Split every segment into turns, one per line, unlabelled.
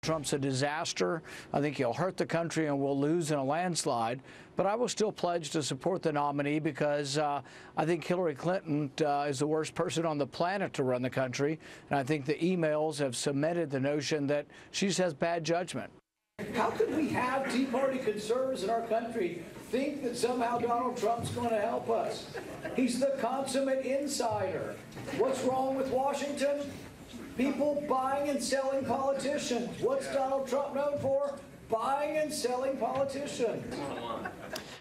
Trump's a disaster. I think he'll hurt the country and we'll lose in a landslide. But I will still pledge to support the nominee because I think Hillary Clinton is the worst person on the planet to run the country. And I think the emails have cemented the notion that she just has bad judgment.
How could we have Tea Party conservatives in our country think that somehow Donald Trump's going to help us? He's the consummate insider. What's wrong with Washington? People buying and selling politicians. What's Donald Trump known for? Buying and selling politicians.
All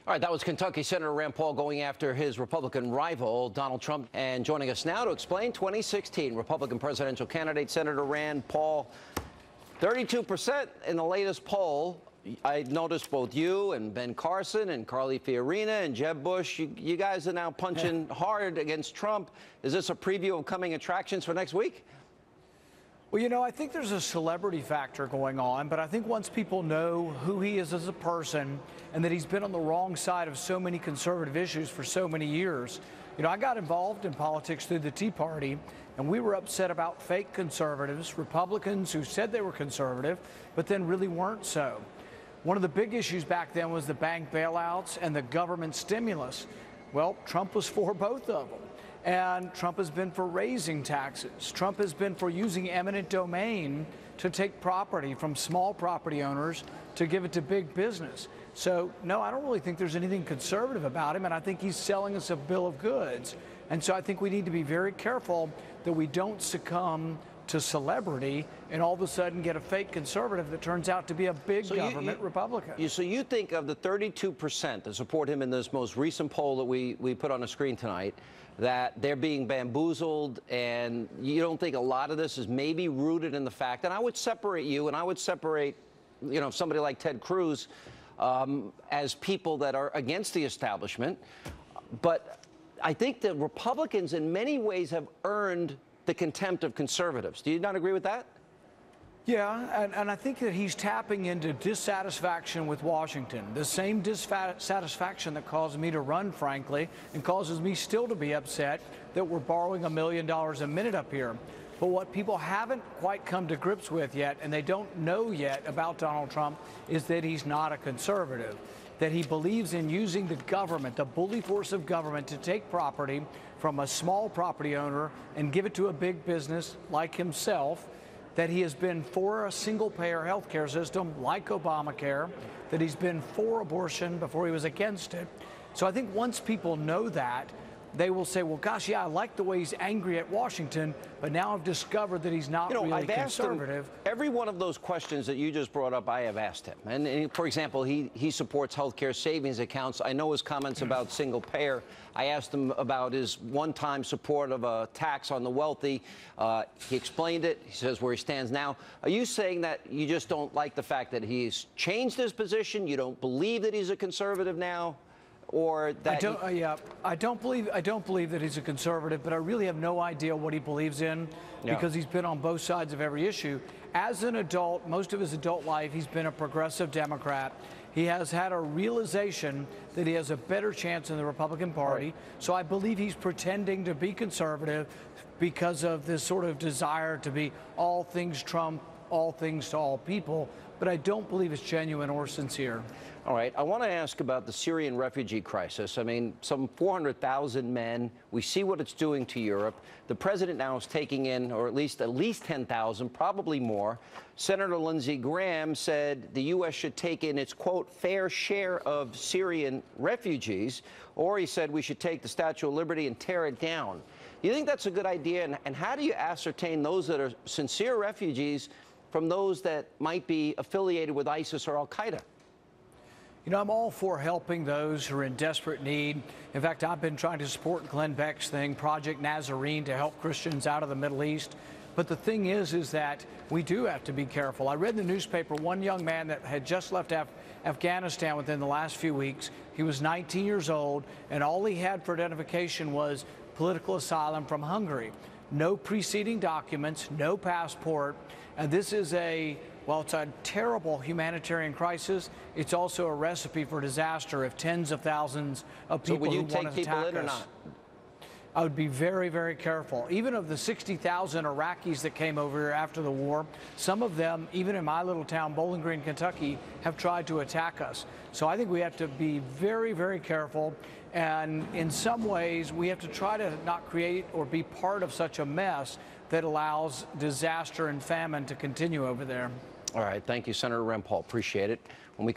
right, that was Kentucky Senator Rand Paul going after his Republican rival, Donald Trump. And joining us now to explain 2016 Republican presidential candidate, Senator Rand Paul. 32% in the latest poll. I noticed both you and Ben Carson and Carly Fiorina and Jeb Bush, you guys are now punching hard against Trump. Is this a preview of coming attractions for next week?
Well, you know, I think there's a celebrity factor going on, but I think once people know who he is as a person and that he's been on the wrong side of so many conservative issues for so many years. You know, I got involved in politics through the Tea Party, and we were upset about fake conservatives, Republicans who said they were conservative, but then really weren't so. One of the big issues back then was the bank bailouts and the government stimulus. Well, Trump was for both of them. And Trump has been for raising taxes. Trump has been for using eminent domain to take property from small property owners to give it to big business. So, no, I don't really think there's anything conservative about him, and I think he's selling us a bill of goods. And so I think we need to be very careful that we don't succumb to celebrity and all of a sudden get a fake conservative that turns out to be a big government Republican.
So you think of the 32% that support him in this most recent poll that we put on the screen tonight, that they're being bamboozled, and you don't think a lot of this is maybe rooted in the fact, and I would separate you and I would separate, you know, somebody like Ted Cruz as people that are against the establishment. But I think the Republicans in many ways have earned the contempt of conservatives. Do you not agree with that?
Yeah, and I think that he's tapping into dissatisfaction with Washington, the same dissatisfaction that caused me to run, frankly, and causes me still to be upset that we're borrowing $1 million a minute up here. But what people haven't quite come to grips with yet, and they don't know yet about Donald Trump, is that he's not a conservative, that he believes in using the government, the bully force of government, to take property from a small property owner and give it to a big business like himself, that he has been for a single-payer health care system like Obamacare, that he's been for abortion before he was against it. So I think once people know that, they will say, well, gosh, yeah, I like the way he's angry at Washington, but now I've discovered that he's not really conservative.
Him, every one of those questions that you just brought up, I have asked him. And for example, he supports health care savings accounts. I know his comments about single payer. I asked him about his one-time support of a tax on the wealthy. He explained it. He says where he stands now. Are you saying that you just don't like the fact that he's changed his position? You don't believe that he's a conservative now? Or that
I don't believe that he's a conservative, but I really have no idea what he believes in because he's been on both sides of every issue. As an adult, most of his adult life, he's been a progressive Democrat. He has had a realization that he has a better chance in the Republican Party. Right. So I believe he's pretending to be conservative because of this sort of desire to be all things Trump, all things to all people. But I don't believe it's genuine or sincere.
All right. I want to ask about the Syrian refugee crisis. I mean, some 400,000 men. We see what it's doing to Europe. The president now is taking in, or at least 10,000, probably more. Senator Lindsey Graham said the U.S. should take in its, quote, fair share of Syrian refugees, or he said we should take the Statue of Liberty and tear it down. Do you think that's a good idea? And how do you ascertain those that are sincere refugees from those that might be affiliated with ISIS or al-Qaeda?
You know, I'm all for helping those who are in desperate need. In fact, I've been trying to support Glenn Beck's thing, Project Nazarene, to help Christians out of the Middle East. But the thing is that we do have to be careful. I read in the newspaper one young man that had just left Afghanistan within the last few weeks. He was 19 years old, and all he had for identification was political asylum from Hungary. No preceding documents, no passport. And this is well, it's a terrible humanitarian crisis. It's also a recipe for disaster if tens of thousands of people who want to attack us.
So would you take people in or not?
I would be very, very careful. Even of the 60,000 Iraqis that came over here after the war, some of them, even in my little town, Bowling Green, Kentucky, have tried to attack us. So I think we have to be very, very careful. And in some ways, we have to try to not create or be part of such a mess that allows disaster and famine to continue over there.
All right. Thank you, Senator Rand Paul. Appreciate it. When we come